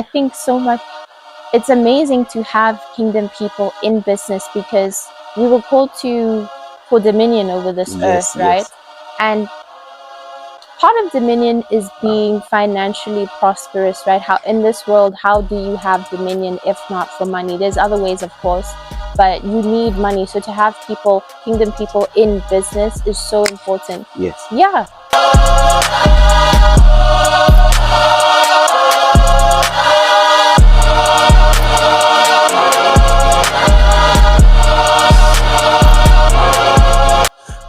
I think so much. It's amazing to have kingdom people in business because we were called to for dominion over this earth, right? And part of dominion is being financially prosperous, right? How in this world, how do you have dominion if not for money? There's other ways, of course, but you need money. So to have people, kingdom people in business is so important. Yes. Yeah.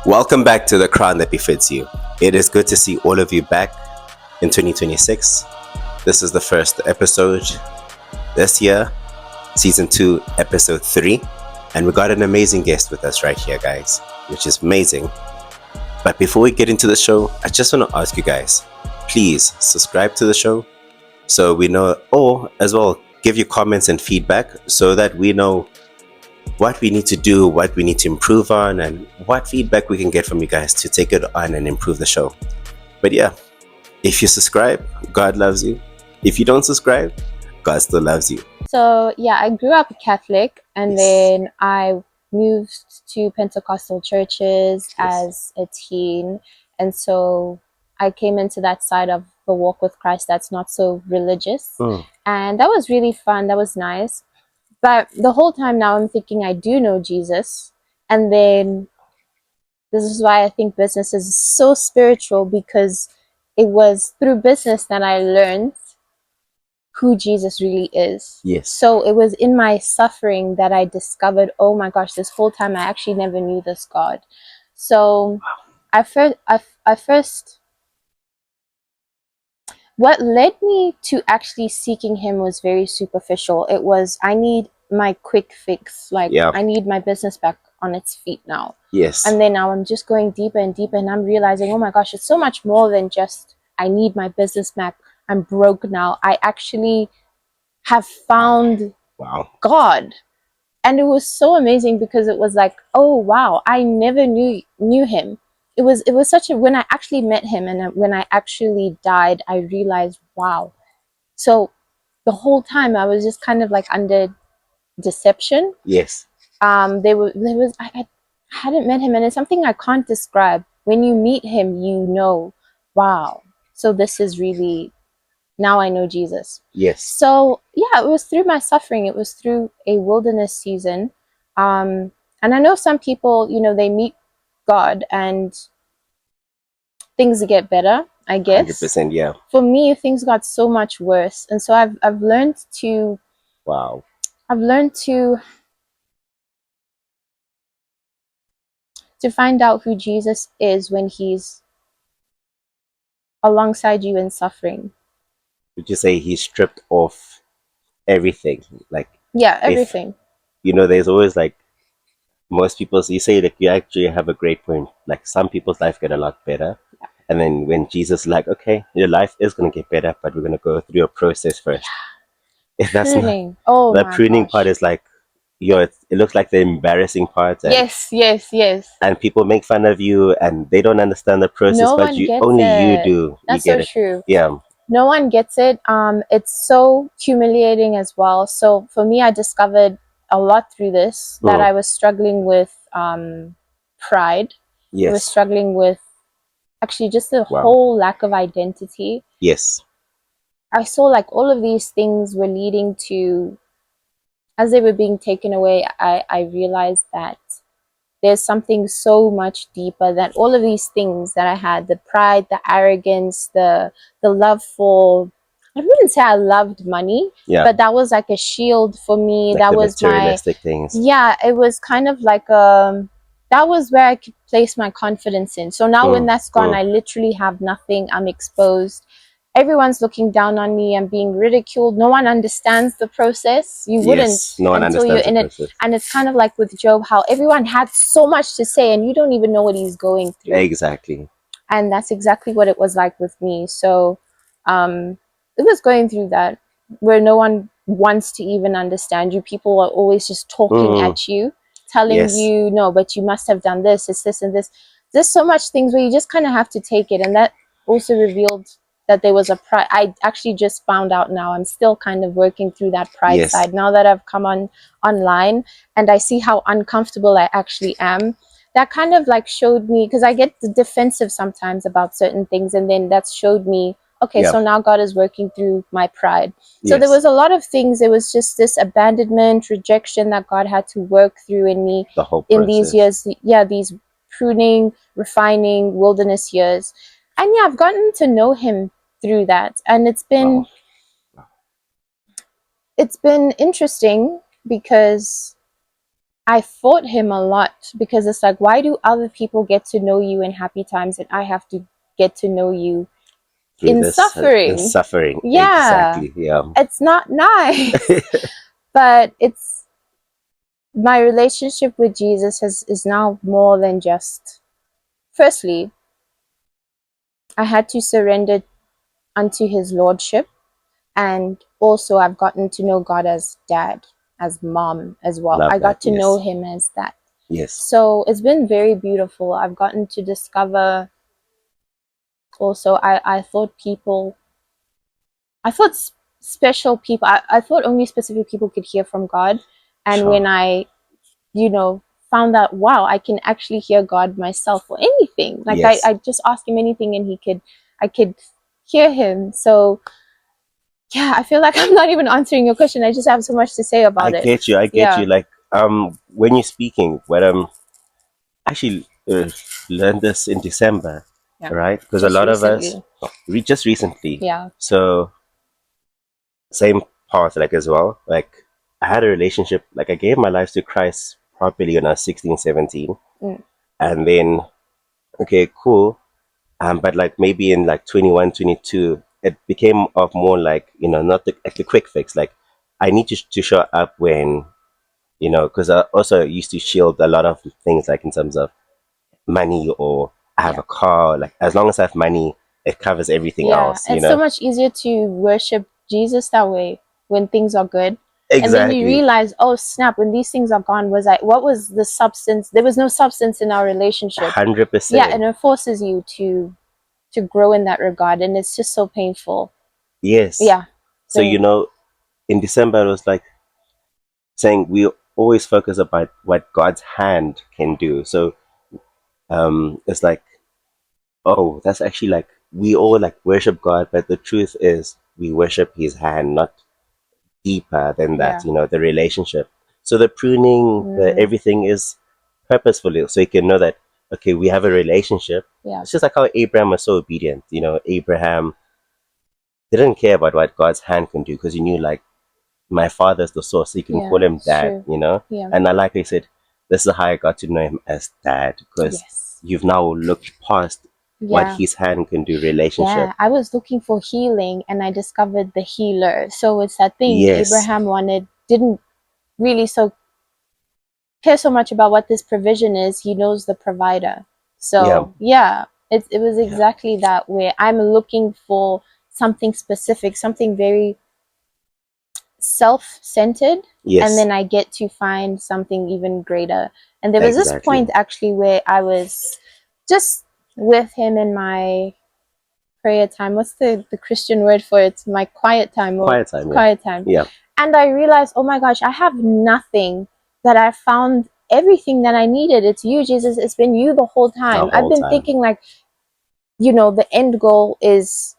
Welcome back to The Crown That Befits You. It is good to see all of you back in 2026. This is the first episode this year, season 2, episode 3. And we got an amazing guest with us right here, guys, which is amazing. But before we get into the show, I just want to ask you guys, please subscribe to the show so we know, or as well, give you comments and feedback so that we know what we need to do, what we need to improve on, and what feedback we can get from you guys to take it on and improve the show. But yeah, if you subscribe, God loves you. If you don't subscribe, God still loves you. So yeah, I grew up Catholic, and then I moved to Pentecostal churches as a teen, and so I came into that side of the walk with Christ that's not so religious, and that was really fun. That was nice. But the whole time now I'm thinking I do know Jesus. And then this is why I think business is so spiritual, because it was through business that I learned who Jesus really is. Yes. So it was in my suffering that I discovered, oh my gosh, this whole time I actually never knew this God. So I first what led me to actually seeking him was very superficial. It was, I need my quick fix. Like, I need my business back on its feet now. Yes. And then now I'm just going deeper and deeper, and I'm realizing, oh my gosh, it's so much more than just, I need my business back. I'm broke now. I actually have found God. And it was so amazing because it was like, oh wow, I never knew him. It was such a, when I actually met him and when I actually died, I realized, wow. So the whole time I was just kind of like under deception. Yes. I hadn't met him, and it's something I can't describe. When you meet him, you know, wow. So this is really, now I know Jesus. Yes. So yeah, it was through my suffering. It was through a wilderness season. And I know some people, you know, they meet God and things get better, I guess. 100%, yeah. For me, things got so much worse. And so I've learned to... Wow. I've learned to find out who Jesus is when he's alongside you in suffering. Would you say he stripped off everything? Like, yeah, everything. You know, there's always like, most people, you say that you actually have a great point. Like, some people's life get a lot better. And then when Jesus is like, okay, your life is going to get better, but we're going to go through a process first. If that's pruning. The pruning part is like, it looks like the embarrassing part. And, yes. And people make fun of you and they don't understand the process, but you do. That's you get so true. Yeah. No one gets it. It's so humiliating as well. So for me, I discovered a lot through this that I was struggling with pride. Yes. I was struggling with actually just the whole lack of identity. Yes. I saw like all of these things were leading to, as they were being taken away, I realized that there's something so much deeper than all of these things that I had, the pride, the arrogance, the love for, I wouldn't say I loved money, but that was like a shield for me. Like that was materialistic things. Yeah, it was kind of like that was where I could place my confidence in. So now when that's gone, I literally have nothing. I'm exposed. Everyone's looking down on me. I'm being ridiculed. No one understands the process. You wouldn't until you're in it. And it's kind of like with Job, how everyone had so much to say and you don't even know what he's going through. Exactly. And that's exactly what it was like with me. So it was going through that, where no one wants to even understand you. People are always just talking at you, telling you, no, but you must have done this, it's this and this. There's so much things where you just kind of have to take it. And that also revealed that there was a pride. I actually just found out now. I'm still kind of working through that pride Yes. side now that I've come online and I see how uncomfortable I actually am. That kind of like showed me, because I get defensive sometimes about certain things, and then that showed me, okay, Yeah. so now God is working through my pride. So Yes. there was a lot of things. There was just this abandonment, rejection that God had to work through in me The whole in process. these years. Yeah, these pruning, refining, wilderness years. And yeah, I've gotten to know him through that. And it's been interesting because I fought him a lot, because it's like, why do other people get to know you in happy times and I have to get to know you Through in this, suffering? in suffering. Yeah. Exactly. Yeah. It's not nice. But it's, my relationship with Jesus is now more than just, firstly, I had to surrender unto his lordship, and also I've gotten to know God as dad, as mom as well. Love I got that. to Yes. know him as that. Yes. So it's been very beautiful. I've gotten to discover also, I thought people, I thought special people, I thought only specific people could hear from God. And Sure. when I, found out, wow, I can actually hear God myself for anything. Like Yes. I just ask him anything and I could hear him. So yeah, I feel like I'm not even answering your question. I just have so much to say about it. I get you. Like, when you're speaking, what actually learned this in December, right? Because a lot of us, just recently. Yeah. So same path, like as well. Like, I had a relationship. Like, I gave my life to Christ properly when I was 16, 17, and then okay, cool. But like maybe in like 21, 22, it became of more like, not like the quick fix. Like, I need to show up when, because I also used to shield a lot of things, like in terms of money, or I have a car. Like, as long as I have money, it covers everything else. It's so much easier to worship Jesus that way when things are good. Exactly. And then you realize, oh snap, when these things are gone, what was the substance? There was no substance in our relationship. 100%. Yeah, and it forces you to grow in that regard, and it's just so painful. Yes. Yeah. So in December, it was like saying we always focus about what God's hand can do. So it's like, oh, that's actually like, we all like worship God, but the truth is we worship his hand, not deeper than that, the relationship. So the pruning, the everything is purposefully, so you can know that, okay, we have a relationship. Yeah. It's just like how Abraham was so obedient. Abraham didn't care about what God's hand can do, because he knew, like, my father's the source, so you can call him dad, And I, like I said, this is how I got to know him as dad, because you've now looked past what his hand can do, relationship. Yeah, I was looking for healing and I discovered the healer. So it's that thing Abraham didn't really care so much about what this provision is. He knows the provider. So it was exactly that way. I'm looking for something specific, something very self-centered, and then I get to find something even greater. And there was this point actually where I was just with him in my prayer time. What's the Christian word for it? My quiet time. Quiet time. Yeah. And I realized, oh my gosh, I have nothing, that I found everything that I needed. It's you, Jesus. It's been you the whole time. I've been thinking like, the end goal is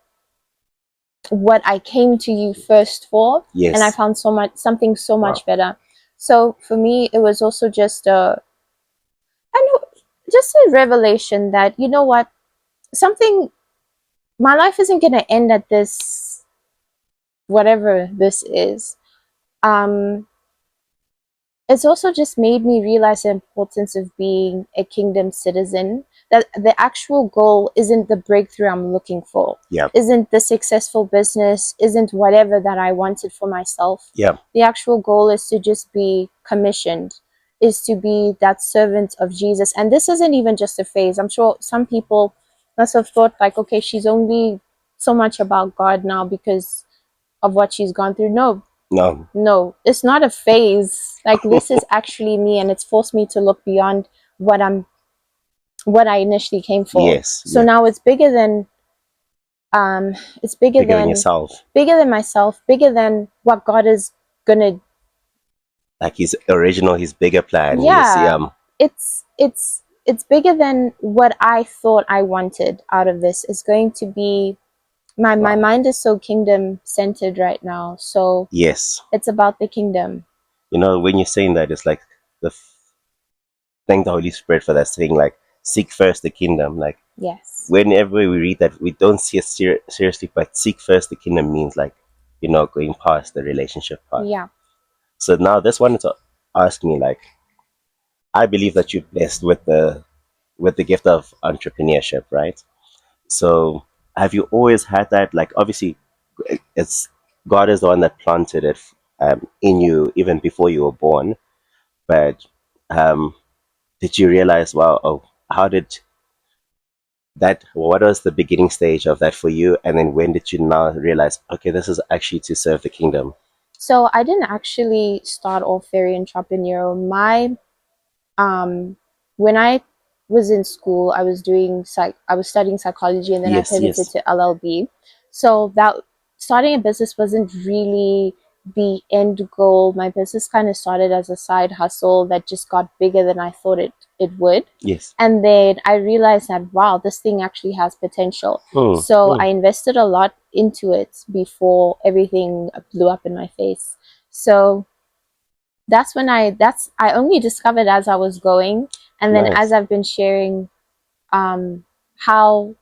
what I came to you first for. Yes. And I found something so much better. So for me, it was also just a revelation that, you know what, my life isn't going to end at this, whatever this is. It's also just made me realize the importance of being a kingdom citizen, that the actual goal isn't the breakthrough I'm looking for, isn't the successful business, isn't whatever that I wanted for myself. The actual goal is to just be commissioned, is to be that servant of Jesus. And this isn't even just a phase. I'm sure some people must have thought like, okay, she's only so much about God now because of what she's gone through. No, it's not a phase. Like, this is actually me, and it's forced me to look beyond what I initially came for. So now it's bigger than It's bigger Bigger than than yourself. myself, bigger than what God is gonna. Like his bigger plan. Yeah, it's bigger than what I thought I wanted out of this. It's going to be my Wow. mind is so kingdom centered right now. So Yes. it's about the kingdom. You know, when you're saying that, it's like thank the Holy Spirit for that saying, like, seek first the kingdom. Like, Yes. whenever we read that, we don't see it seriously, but seek first the kingdom means, like, going past the relationship part. Yeah. So now this wanted to ask me, like, I believe that you're blessed with the gift of entrepreneurship, right? So have you always had that? Like, obviously, it's God is the one that planted it in you even before you were born. But um, did you realize, well, oh, how did that? What was the beginning stage of that for you? And then when did you now realize, okay, this is actually to serve the kingdom? So I didn't actually start off very entrepreneurial. My when I was in school, I was studying psychology, and then I Yes, pivoted yes, to LLB. So that starting a business wasn't really the end goal. My business kind of started as a side hustle that just got bigger than I thought it would. yes. And then I realized that wow, this thing actually has potential. Hmm, So hmm. I invested a lot into it before everything blew up in my face. So I only discovered as I was going, and then as Nice. I've been sharing um how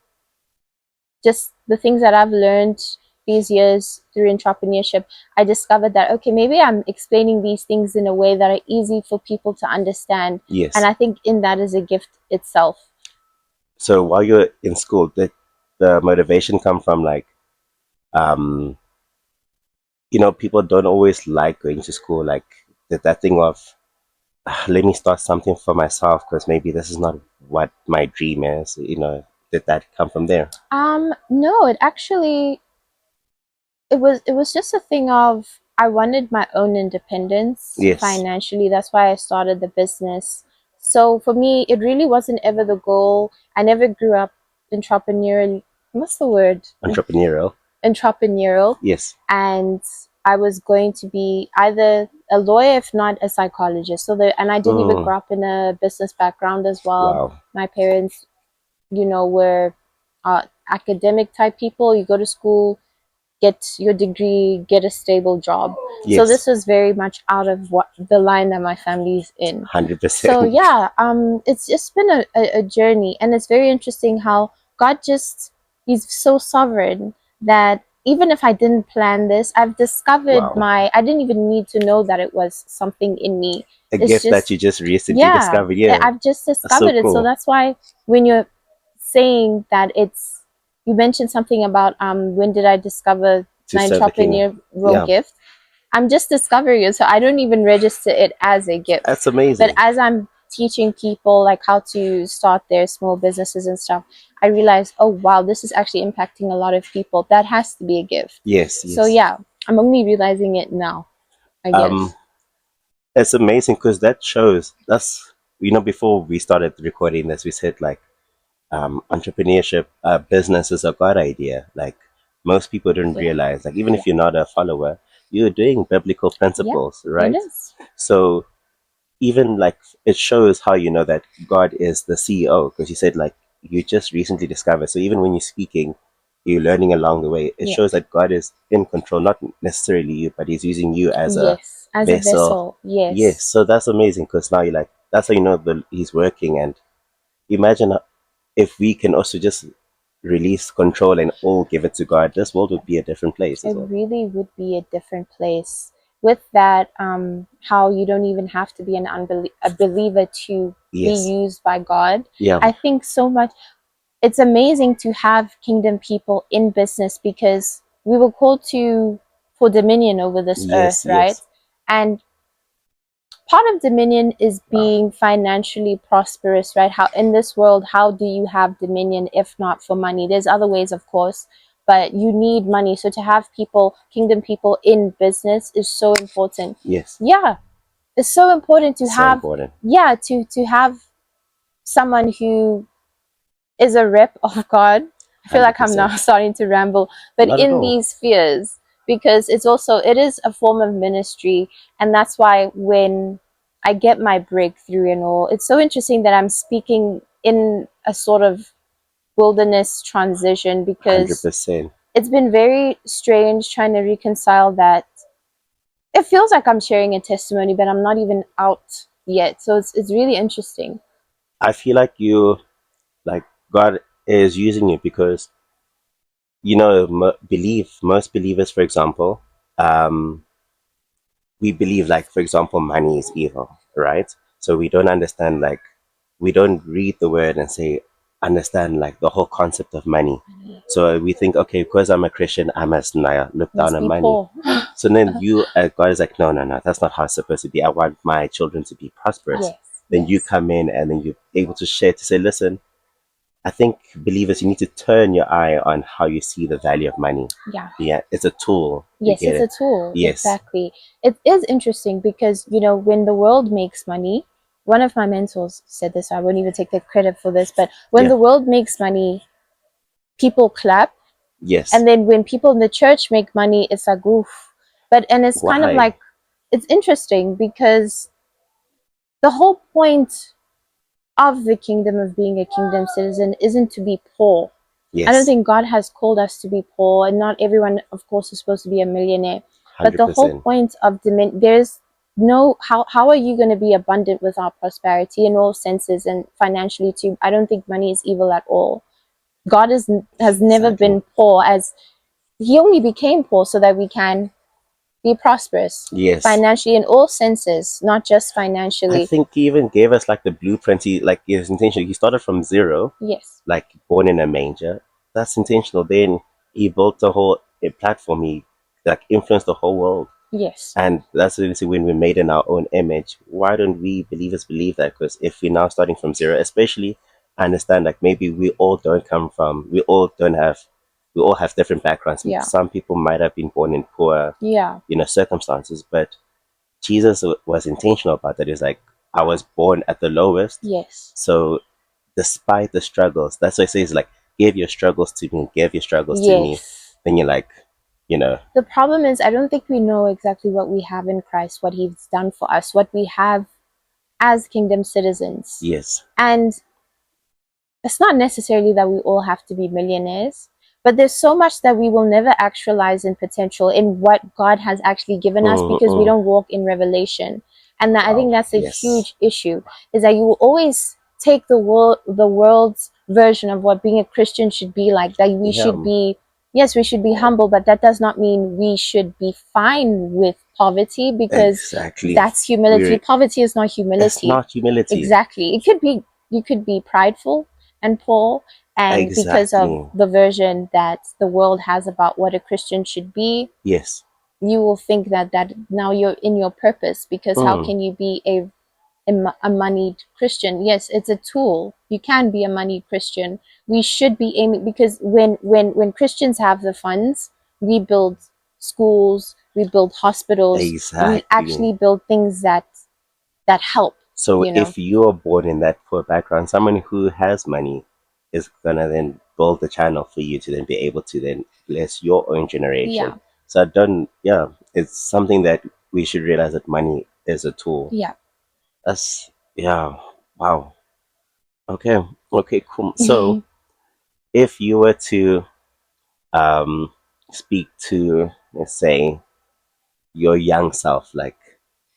just the things that I've learned these years through entrepreneurship, I discovered that okay, maybe I'm explaining these things in a way that are easy for people to understand, and Yes. I think in that is a gift itself. So while you're in school, did the motivation come from, like, um, people don't always like going to school. Like, did that thing of, let me start something for myself because maybe this is not what my dream is. Did that come from there? No, it was just a thing of I wanted my own independence Yes. financially. That's why I started the business. So for me, it really wasn't ever the goal. I never grew up entrepreneurial. What's the word? Entrepreneurial. Entrepreneurial. Yes. And I was going to be either a lawyer, if not a psychologist. And I didn't even Mm. grow up in a business background as well. Wow. My parents, were academic type people. You go to school, get your degree, get a stable job. So Yes. this was very much out of what the line that my family's in. So 100%. yeah, it's just been a journey, and it's very interesting how God just he's so sovereign that even if I didn't plan this, I've discovered Wow. I didn't even need to know that it was something in me. A It's gift that just you just recently yeah, discovered. Yeah. I've just That's so discovered it. So cool. that's why when you're saying that you mentioned something about when did I discover To my serve the kingdom. entrepreneurial Yeah. gift. I'm just discovering it, so I don't even register it as a gift. That's But amazing. as I'm teaching people like how to start their small businesses and stuff, I realize, oh wow, this is actually impacting a lot of people. That has to be a gift. Yes, So yes. yeah, I'm only realizing it now, I Um, guess. it's amazing because that shows that's, before we started recording this, we said, like, entrepreneurship, business is a God idea. Like, most people don't Yeah, realize, like, even if you're not a follower, you're doing biblical yeah, principles, it right? is. So even, like, it shows how you know that God is the CEO, because you said, like, you just recently discovered. So even when you're speaking, you're learning along the way. It Yeah. shows that God is in control, not necessarily you, but He's using you as a Yes, as a vessel. vessel. Yes, Yes. so that's amazing because now you're like, that's how you know He's working. And imagine if we can also just release control and all give it to God, this world would be a different place as It well. really would be a different place. With that, how you don't even have to be a believer to be Yes. used by God. Yeah. I think so much. It's amazing to have kingdom people in business because we were called to for dominion over this earth, Yes. right? Yes. And part of dominion is Wow. being financially prosperous, right? How in this world, how do you have dominion if not for money? There's other ways, of course, but you need money. So to have people, kingdom people in business is so important. Yes. Yeah, it's so important to So have, important. yeah, to have someone who is a rep of God, I feel like I'm 100%. now starting to ramble, but Not at in all. these spheres, because it is a form of ministry, and that's why when I get my breakthrough and all, it's so interesting that I'm speaking in a sort of wilderness transition, because 100%. it's been very strange trying to reconcile that. It feels like I'm sharing a testimony, but I'm not even out yet. So it's really interesting. I feel like like God is using you because, most believers, for example, um, we believe, like, for example, money is evil, right? So we don't understand, like, we don't read the word and say, understand, like, the whole concept of money. So we think, okay, because I'm a Christian, I must look down Must on be money. poor. So then God is like, no, no, no, that's not how it's supposed to be. I want my children to be prosperous. Yes, Then you yes. come in and then you're able to share, to say, listen, I think believers, you need to turn your eye on how you see the value of money. Yeah. Yeah, it's a tool. You Yes, get it's a it? tool. Yes. Exactly. It is interesting because, when the world makes money, one of my mentors said this, so I won't even take the credit for this, but when Yeah. the world makes money, people clap. Yes. And then when people in the church make money, it's like, oof. And it's kind of Why? like, it's interesting because the whole point of the kingdom, of being a kingdom citizen, isn't to be poor. I don't Yes. think God has called us to be poor, and not everyone, of course, is supposed to be a millionaire. But the whole 100%. point of there's no how are you going to be abundant without prosperity in all senses, and financially too? I don't think money is evil at all. God has never Exactly. been poor, as He only became poor so that we can be prosperous Yes. financially in all senses, not just I financially. think he even gave us like the blueprint. Like, his intention. He started from zero, Yes, like born in a manger. That's intentional. Then he built a whole platform. He like influenced the whole world. yes, And that's obviously when we're made in our own image. Why don't we believers believe that? Because if we're now starting from zero, especially, I understand, like, maybe we all have different backgrounds. yeah, Some people might have been born in poor, yeah, circumstances, but Jesus was intentional about that. He's like, I was born at the lowest. yes, So despite the struggles, that's why it says, like, give your struggles to me, give your struggles to me. yes. Then you're like, you know, The problem is, I don't think we know exactly what we have in Christ, what He's done for us, what we have as kingdom citizens. yes. And it's not necessarily that we all have to be millionaires, but there's so much that we will never actualize in potential in what God has actually given us, because we Mm-mm. don't walk in revelation. And I think Wow. that's a Yes. huge issue, is that you will always take the world's version of what being a Christian should be like, that we Yeah. should be, yes, we should be humble, but that does not mean we should be fine with poverty, because Exactly. that's humility. We're Poverty is not It's humility. not humility. Exactly. It could be, you could be prideful and poor, and because of Exactly. the version that the world has about what a Christian should be, Yes. you will think that now you're in your purpose, because how Mm. can you be a moneyed Christian? Yes, it's a tool. You can be a moneyed Christian. We should be aiming, because when Christians have the funds, we build schools, we build hospitals, we Exactly. actually build things that help, So you know. if you're born in that poor background, someone who has money is gonna then build the channel for you to then be able to then bless your own generation. Yeah. So I don't, yeah, it's something that we should realize, that money is a tool. Yeah. That's, yeah, wow. Okay, okay, cool. So if you were to um speak to, let's say, your young self, like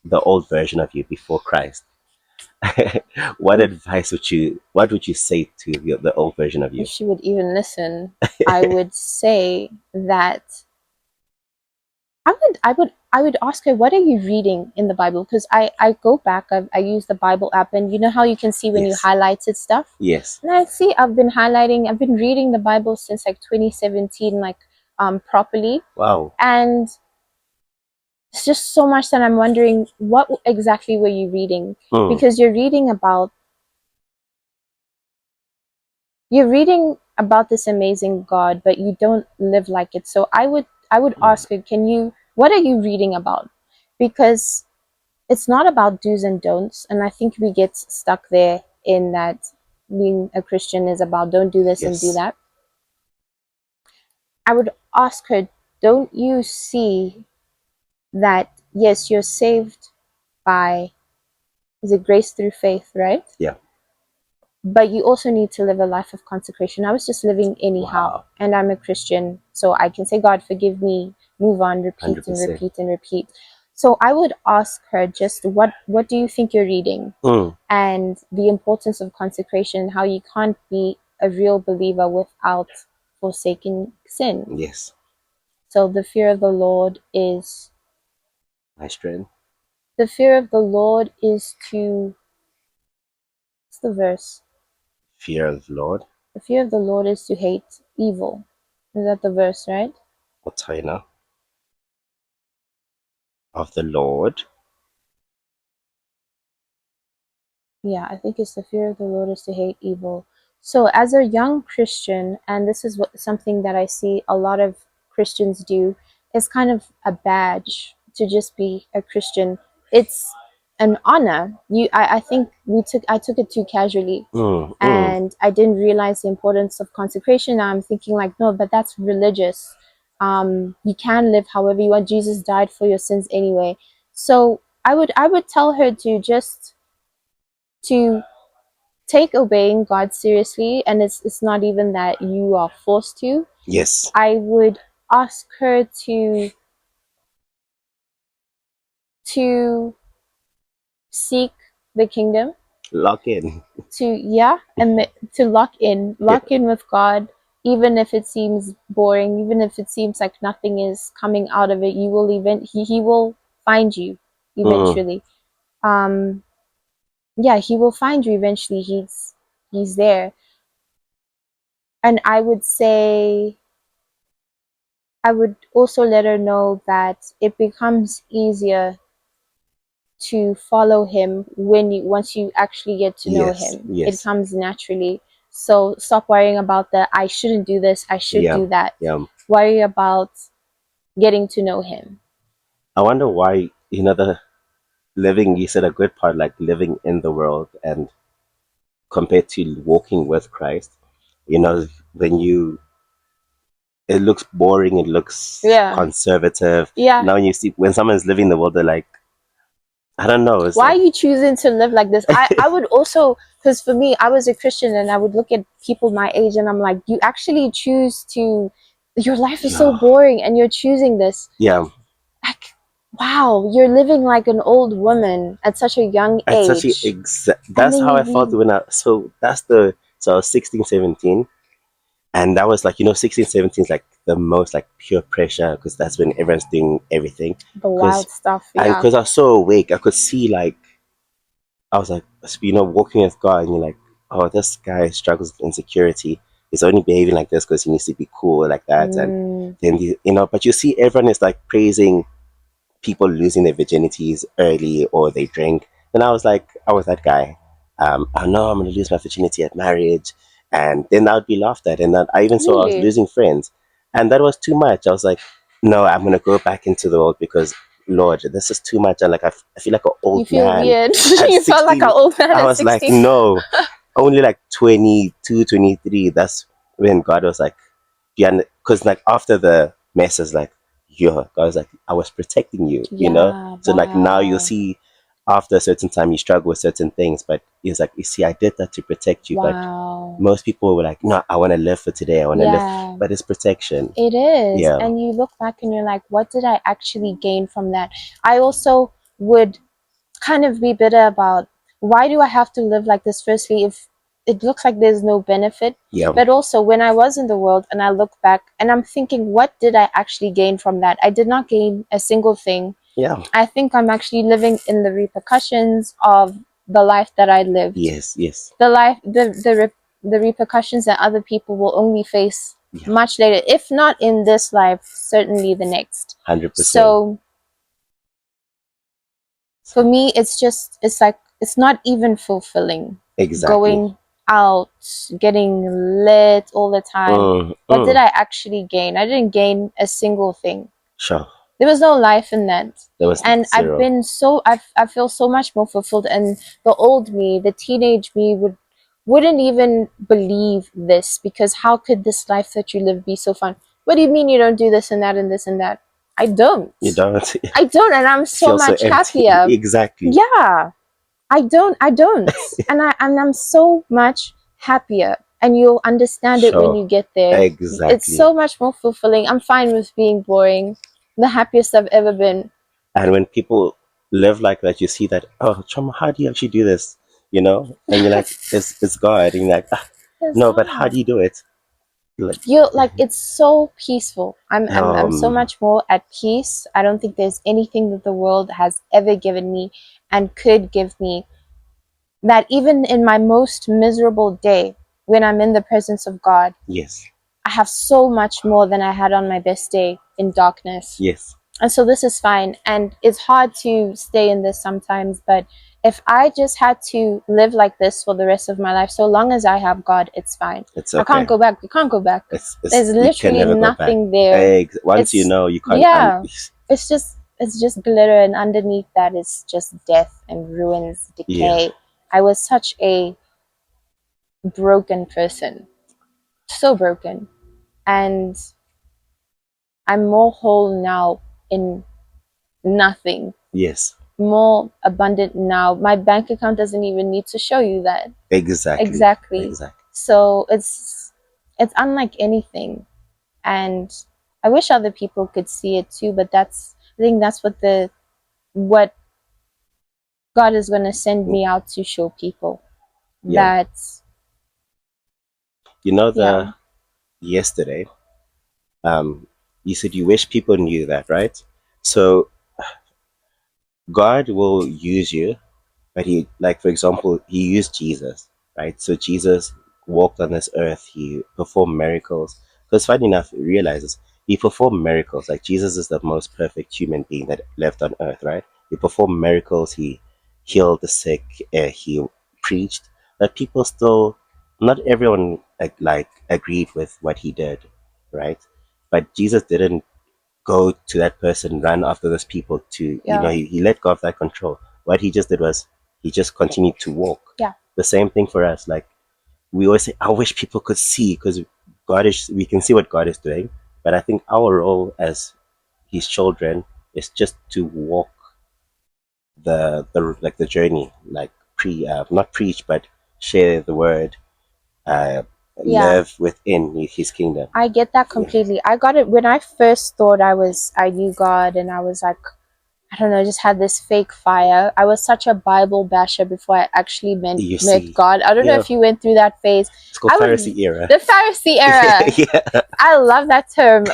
the old version of you before Christ, Oof. what would you say to the old version of If you? she would even listen, I would say that I would ask her, what are you reading in the Bible? Because I go back, I use the Bible app, and you know how you can see when you Yes. highlighted stuff? Yes. And I see I've been reading the Bible since like 2017, like properly. Wow. And it's just so much that I'm wondering, what exactly were you reading? Mm. Because you're reading about this amazing God, but you don't live like it. So I would Mm. ask her, what are you reading about? Because it's not about do's and don'ts, and I think we get stuck there, in that being a Christian is about don't do this and do Yes. that. I would ask her, don't you see that, yes, you're saved by, is it grace through faith, right? Yeah. But you also need to live a life of consecration. I was just living anyhow, Wow. and I'm a Christian, so I can say, God, forgive me, move on, repeat and 100%. repeat and repeat. So I would ask her, just what do you think you're reading? And the importance of consecration, how you can't be a real believer without forsaking sin. Yes. So the fear of the Lord is, My strength. the fear of the Lord is to, what's the verse? Fear of the Lord. The fear of the Lord is to hate evil. Is that the verse, right? I'll tell you now. Of the Lord. Yeah, I think it's the fear of the Lord is to hate evil. So as a young Christian, and this is something that I see a lot of Christians do, it's kind of a badge to just be a Christian. It's an honor. I think I took it too casually, and I didn't realize the importance of consecration. Now I'm thinking like, no, but that's religious. You can live however you want. Jesus died for your sins anyway. So I would tell her to just to take obeying God seriously, and it's not even that you are forced to. Yes. I would ask her to seek the kingdom, Lock in. to lock in with God, even if it seems boring, even if it seems like nothing is coming out of it. You will he will find you eventually. Yeah, he will find you eventually. He's there. And I would say, I would also let her know that it becomes easier to follow him once you actually get to know Yes. him. It Yes. comes naturally. So stop worrying about the I shouldn't do this, I should Yeah. do that. Yeah. Worry about getting to know him. I wonder why, the living, you said a good part, like living in the world and compared to walking with Christ, when it looks boring, it looks Yeah. conservative. Yeah. Now when you see, when someone's living in the world, they're like, I don't know. It's Why are like, you choosing to live like this? I would also, because for me, I was a Christian, and I would look at people my age and I'm like, you actually choose to, your life is so yeah, boring and you're choosing this. yeah. Like, wow, you're living like an old woman at such a young It's actually age. And that's then how you I felt read so I was 16, 17. And that was like, 16, 17 is like the most like pure pressure because that's when everyone's doing everything. the Because wild stuff. and Yeah. because I was so awake, I could see like I was like, walking with God, and you're like, oh, this guy struggles with insecurity. He's only behaving like this because he needs to be cool like that. And Mm, then but you see everyone is like praising people losing their virginities early or they drink. And I was like, I was that guy. I know I'm going to lose my virginity at marriage. And then I would be laughed at. And then I even saw I was really? losing friends. And that was too much. I was like, no, I'm going to go back into the world because, Lord, this is too much. And like, I feel like an You old feel man weird. at You felt like an 16. old man I at was like, 16. no, only like 22, 23. That's when God was like, yeah, because like after the messes, like, yeah, God was like, I was protecting you, Yeah, So like now you'll wow. see after a certain time you struggle with certain things, but he's like, you see, I did that to protect you. But Wow. most people were like, no, I want to live for today. I want to live, Yeah, but it's protection. it is. Yeah, And you look back and you're like, what did I actually gain from that? I also would kind of be bitter about, why do I have to live like this? Firstly, if it looks like there's no benefit, yeah, but also when I was in the world and I look back and I'm thinking, what did I actually gain from that? I did not gain a single thing. yeah. I think I'm actually living in the repercussions of the life that I lived. Yes, yes, The life, the repercussions that other people will only face yeah, much later, if not in this life, certainly the next. 100%. So for me, it's like, it's not even fulfilling Exactly. going out, getting lit all the time. Mm, What did mm. I actually gain? I didn't gain a single thing. Sure. There was no life in that. There was And zero. I feel so much more fulfilled. And the old me, the teenage me, wouldn't even believe this, because how could this life that you live be so fun? what do you mean you don't do this and that and this and that? I don't. You don't. I don't, and I'm so Feel so much empty. happier. Exactly. Yeah, I don't, and I'm so much happier, and you'll understand it when Sure. you get there. It's Exactly. so much more fulfilling. I'm fine with being boring. The happiest I've ever been. And when people live like that, you see that, oh, Choma, how do you actually do this? You know? And you're like, it's God. And you're like, ah, It's no, but how hard. do you do it? Like, You like it's so peaceful. I'm so um, much more at peace. I don't think there's anything that the world has ever given me and could give me that even in my most miserable day, when I'm in the presence of God, yes, I have so much more than I had on my best day in darkness. yes, And so this is fine. And it's hard to stay in this sometimes, but if I just had to live like this for the rest of my life, so long as I have God, it's fine. it's I can't okay. go back. You can't go back. There's You can literally never go back. nothing there. Once you It's know, you can't. yeah. It's just glitter, and underneath that is just death and ruins, Yeah. decay. I was such a broken person, so broken, and I'm more whole now in nothing, Yes. more abundant now. My bank account doesn't even need to show you that. Exactly. Exactly. Exactly. So it's unlike anything, and I wish other people could see it too. But I think that's what God is going to send me out to show people. Yeah. That You know, yeah, yesterday, you said you wish people knew that, right? So God will use you, but he, like, for example, he used Jesus, right? So Jesus walked on this earth, he performed miracles. Because funny enough, he realizes he performed miracles. Like, Jesus is the most perfect human being that lived on earth, right? He performed miracles, he healed the sick, he preached, but people still, not everyone like agreed with what he did, right? But Jesus didn't go to that person, run after those people to, yeah, he let go of that control. What he just did was he just continued to walk. yeah, The same thing for us. Like, we always say, I wish people could see, because we can see what God is doing. But I think our role as his children is just to walk the journey, like not preach, but share the word, uh, yeah. live within his kingdom. I get that Yeah. completely. I got it when I first thought I knew God, and I was like, I don't know, just had this fake fire. I was such a Bible basher before I actually You met see, God. I don't know yeah, if you went through that phase. it's called I was Pharisee era. the Pharisee era. Yeah, I love that term.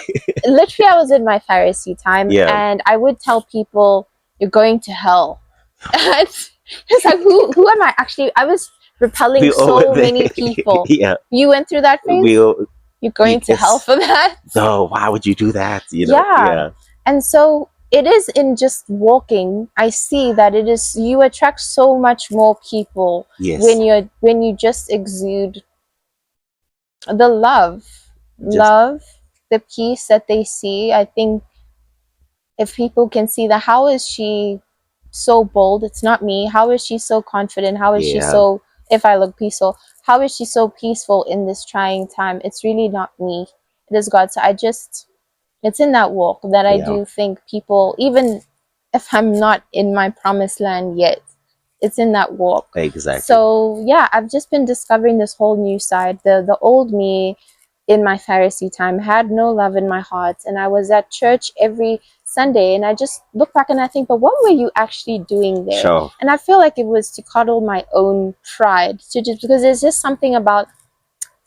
Literally, I was in my Pharisee time, yeah. and I would tell people, "You're going to hell." It's like, who am I actually? I was repelling We over so there. many people. Yeah, You went through that phase? we all, You're going to hell it's for that? no, why would you do that, Yeah. yeah. And so it is in just walking, I see that it is you attract so much more people Yes, when you just exude the just love, the peace that they see. I think if people can see that, how is she so bold? It's not me. How is she so confident? How is she yeah, so, if I look peaceful, how is she so peaceful in this trying time? It's really not me. It is God. So it's in that walk that I yeah, do think people, even if I'm not in my promised land yet, it's in that walk. exactly. So yeah, I've just been discovering this whole new side. The old me in my Pharisee time had no love in my heart, and I was at church every Sunday, and I just look back and I think, but what were you actually doing there? Sure. And I feel like it was to coddle my own pride, to just because there's just something about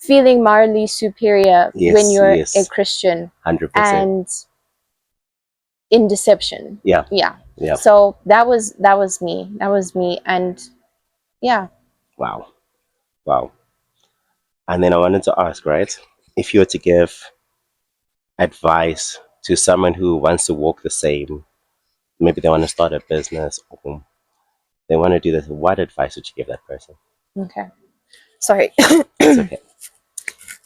feeling morally superior when Yes, you're a yes, Christian 100%. and in deception. Yeah, Yeah. yeah. So that was me. That was me. And yeah. Wow, wow. And then I wanted to ask, right? If you were to give advice to someone who wants to walk the same, maybe they want to start a business or they want to do this, what advice would you give that person? Okay. Sorry. It's okay.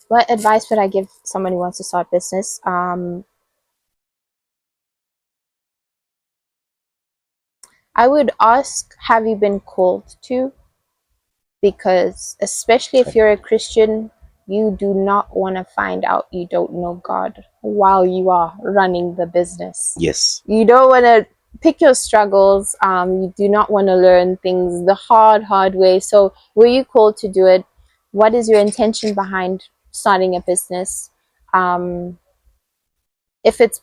What advice would I give someone who wants to start business? I would ask, have you been called to? Because especially if you're a Christian, you do not want to find out you don't know God. while you are running the business. Yes. You don't want to pick your struggles. You do not want to learn things the hard way. So were you called to do it? What is your intention behind starting a business? If it's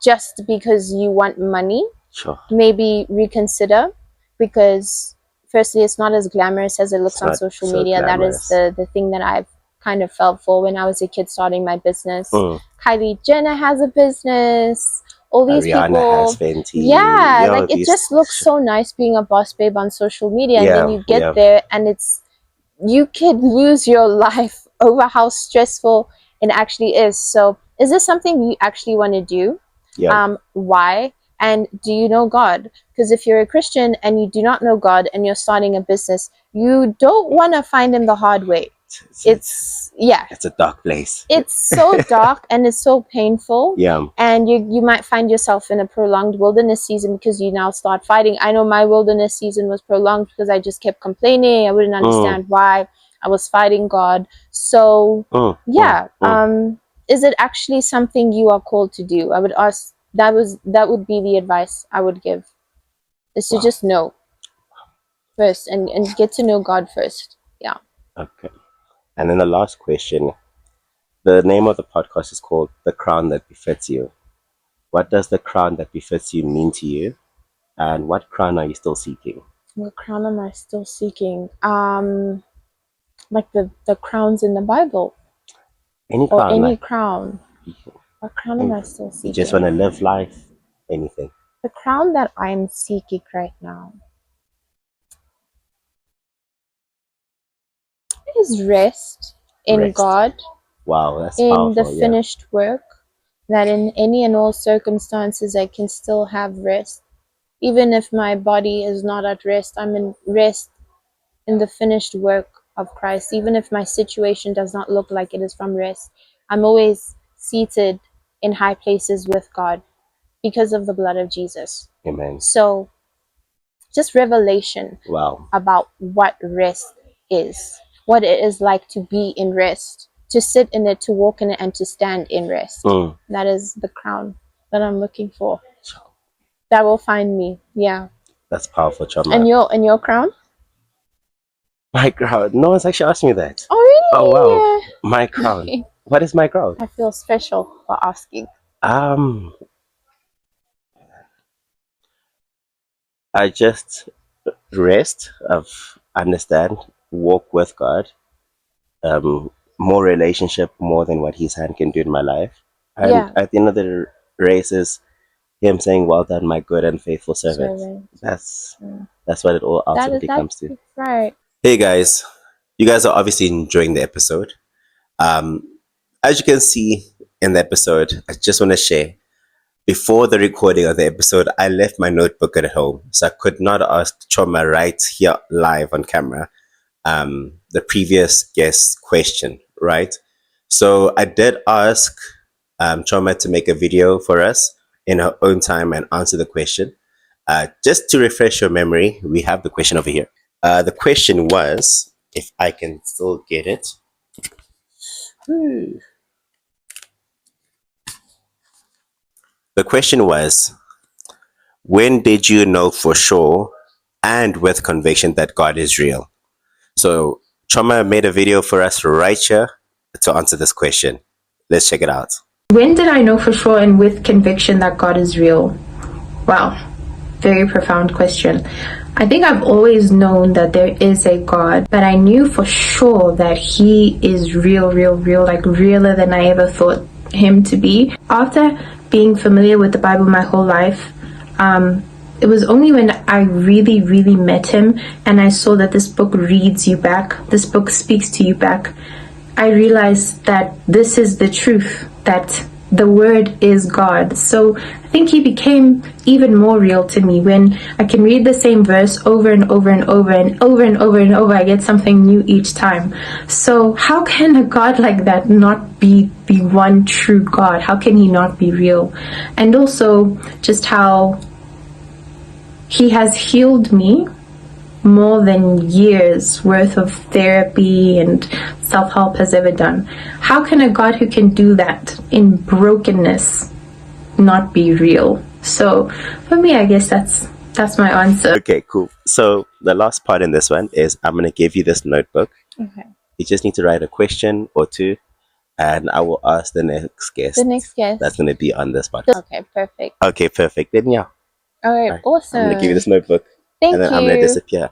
just because you want money, Sure. maybe reconsider, because firstly, it's not as glamorous as it looks on social media. Glamorous. That is the thing that I've kind of felt for when I was a kid starting my business. Kylie Jenner has a business. All these Rihanna people has Fenty. Yeah, like it just looks so nice being a boss babe on social media, and then you get there and you could lose your life over how stressful it actually is. So is this something you actually want to do? Why? And do you know God? Because if you're a Christian and you do not know God and you're starting a business, you don't want to find him the hard way. It's a dark place. It's so dark and it's so painful. And you might find yourself in a prolonged wilderness season because you now start fighting. I know my wilderness season was prolonged because I just kept complaining. I wouldn't understand why I was fighting God. So is it actually something you are called to do? I would ask. That would be the advice I would give, is to just know first and get to know God first. Yeah. Okay. And then the last question. The name of the podcast is called The Crown That Befits You. What does the crown that befits you mean to you? And what crown are you still seeking? What crown am I still seeking? Like the crowns in the Bible. Any crown. Or any crown. What crown am I still seeking? You just want to live life? Anything? The crown that I'm seeking right now is rest in God. Wow, that's in powerful. The finished work, that in any and all circumstances I can still have rest. Even if my body is not at rest, I'm in rest in the finished work of Christ. Even if my situation does not look like it is from rest, I'm always seated in high places with God because of the blood of Jesus. Amen. So just revelation about what rest is, what it is like to be in rest, to sit in it, to walk in it, and to stand in rest. That is the crown that I'm looking for. That will find me. Yeah. That's powerful, Chioma. And your crown? My crown? No one's actually asked me that. Oh, really? Oh, wow. My crown. What is my crown? I feel special for asking. I just rest, understand, walk with God, more relationship, more than what his hand can do in my life. And at the end of the race is him saying, well done, my good and faithful servant. That's what it all ultimately comes to. Right. Hey guys, you guys are obviously enjoying the episode. As you can see in the episode, I just want to share, before the recording of the episode, I left my notebook at home, so I could not ask Chioma right here live on camera the previous guest question, right? So I did ask Chioma to make a video for us in her own time and answer the question. Just to refresh your memory, we have the question over here. The question was, if I can still get it. The question was, when did you know for sure and with conviction that God is real? So Chioma made a video for us right here to answer this question. Let's check it out. When did I know for sure and with conviction that God is real? Wow, very profound question. I think I've always known that there is a God, but I knew for sure that he is real, like realer than I ever thought him to be. After being familiar with the Bible my whole life, it was only when I really met him and I saw that this book reads you back, this book speaks to you back, I realized that this is the truth, that the word is God. So I think he became even more real to me when I can read the same verse over and over and over and over and over and over. I get something new each time. So how can a God like that not be the one true God? How can he not be real? And also just how he has healed me more than years worth of therapy and self-help has ever done. How can a God who can do that in brokenness not be real? So for me, I guess that's my answer. Okay, cool. So the last part in this one is I'm going to give you this notebook. Okay. You just need to write a question or two, and I will ask the next guest. The next guest. That's going to be on this podcast. Okay, perfect. Okay, perfect. Then yeah. All right, awesome. I'm going to give you this notebook. Thank and then you. I'm going to disappear.